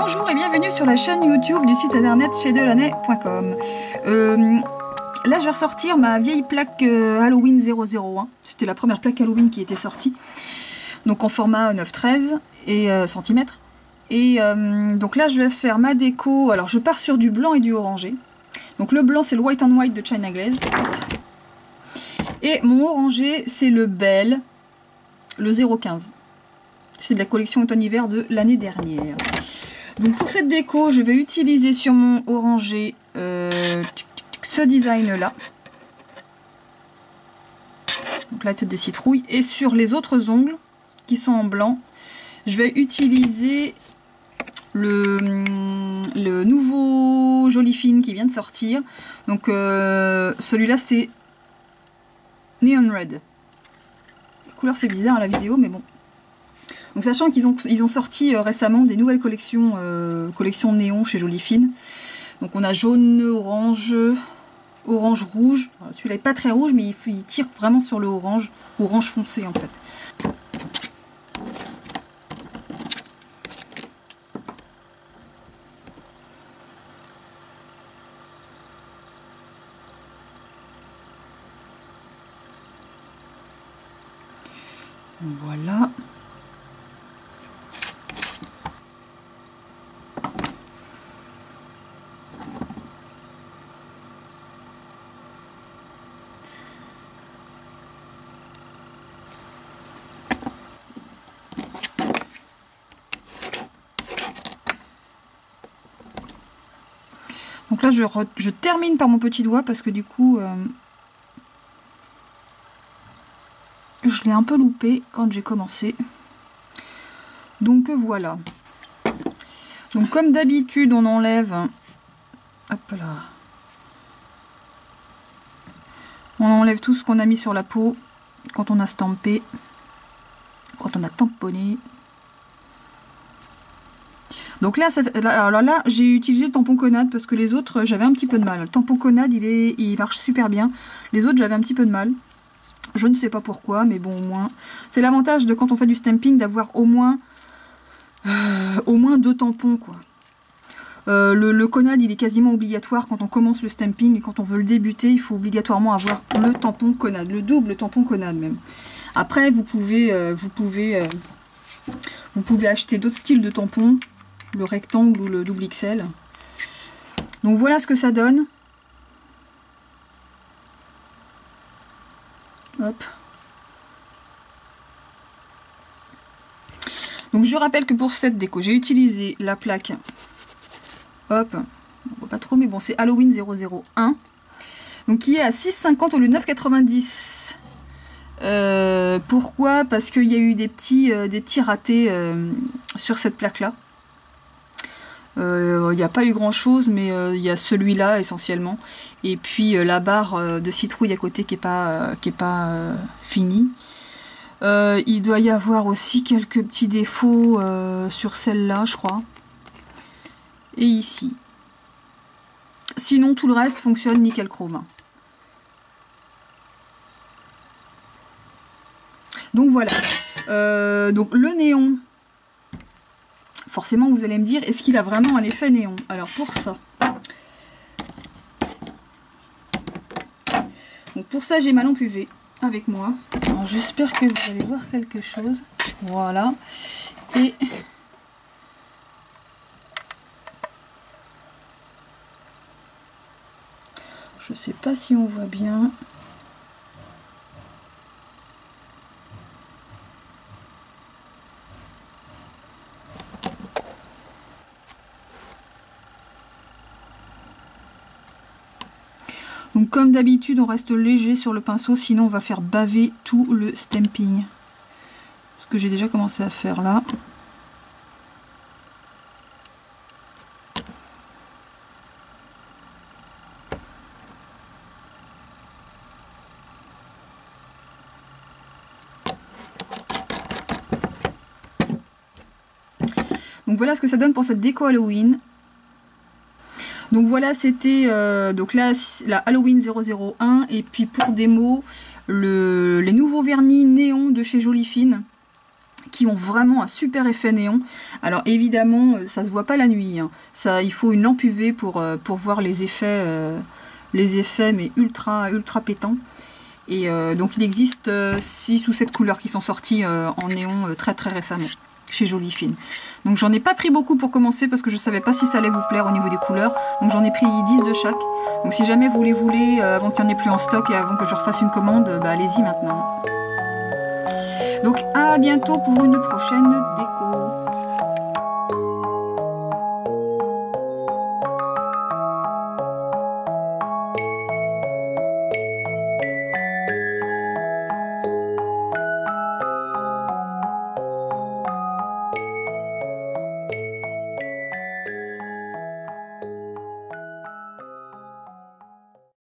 Bonjour et bienvenue sur la chaîne YouTube du site internet chez-delaunay.com. Là je vais ressortir ma vieille plaque Halloween 001. C'était la première plaque Halloween qui était sortie. Donc en format 9-13 et cm. Et donc là je vais faire ma déco. Alors je pars sur du blanc et du orangé. Donc le blanc c'est le White on White de China Glaze. Et mon orangé c'est le Belle, le 015. C'est de la collection automne-hiver de l'année dernière. Donc pour cette déco, je vais utiliser sur mon orangé ce design là. Donc la tête de citrouille. Et sur les autres ongles qui sont en blanc, je vais utiliser le nouveau Jolie-Fine qui vient de sortir. Donc celui-là c'est Neon Red. La couleur fait bizarre à la vidéo mais bon. Donc sachant qu'ils ont sorti récemment des nouvelles collections, néon chez Jolie-Fine. Donc on a jaune, orange, orange rouge. Celui-là n'est pas très rouge mais il tire vraiment sur le orange foncé en fait. Voilà. Donc là je termine par mon petit doigt parce que du coup je l'ai un peu loupé quand j'ai commencé. Donc voilà. Donc comme d'habitude on enlève, hop là, on enlève tout ce qu'on a mis sur la peau quand on a stampé, quand on a tamponné. Donc là, alors là j'ai utilisé le tampon Conad parce que les autres j'avais un petit peu de mal. Le tampon Conad il marche super bien. Les autres j'avais un petit peu de mal. Je ne sais pas pourquoi, mais bon au moins. C'est l'avantage de quand on fait du stamping d'avoir au moins 2 tampons quoi. Le Conad il est quasiment obligatoire quand on commence le stamping et quand on veut le débuter, il faut obligatoirement avoir le tampon Conad, le double tampon Conad même. Après vous pouvez acheter d'autres styles de tampons, le rectangle ou le double XL. Donc voilà ce que ça donne. Hop. Donc je rappelle que pour cette déco, j'ai utilisé la plaque. Hop, on voit pas trop, mais bon, c'est Halloween 001. Donc qui est à 6,50 au lieu de 9,90. Pourquoi? Parce qu'il y a eu des petits ratés sur cette plaque-là. Il n'y a pas eu grand chose, mais il y a celui-là essentiellement. Et puis la barre de citrouille à côté qui est pas finie. Il doit y avoir aussi quelques petits défauts sur celle-là, je crois. Et ici. Sinon, tout le reste fonctionne nickel chrome. Donc voilà. Donc le néon. Forcément, vous allez me dire, est-ce qu'il a vraiment un effet néon? Alors pour ça. Donc pour ça, j'ai ma lampe UV avec moi. Alors j'espère que vous allez voir quelque chose. Voilà. Et je sais pas si on voit bien. Donc comme d'habitude on reste léger sur le pinceau, sinon on va faire baver tout le stamping. Ce que j'ai déjà commencé à faire là. Donc voilà ce que ça donne pour cette déco Halloween. Donc voilà, c'était donc là la Halloween 001 et puis pour démo les nouveaux vernis néon de chez Jolie-Fine qui ont vraiment un super effet néon. Alors évidemment, ça se voit pas la nuit, hein. Ça, il faut une lampe UV pour voir les effets mais ultra pétants. Et donc il existe 6 ou 7 couleurs qui sont sorties en néon très récemment chez Jolie-Fine. Donc j'en ai pas pris beaucoup pour commencer parce que je savais pas si ça allait vous plaire au niveau des couleurs. Donc j'en ai pris 10 de chaque. Donc si jamais vous les voulez avant qu'il n'y en ait plus en stock et avant que je refasse une commande, bah allez-y maintenant. Donc à bientôt pour une prochaine déco.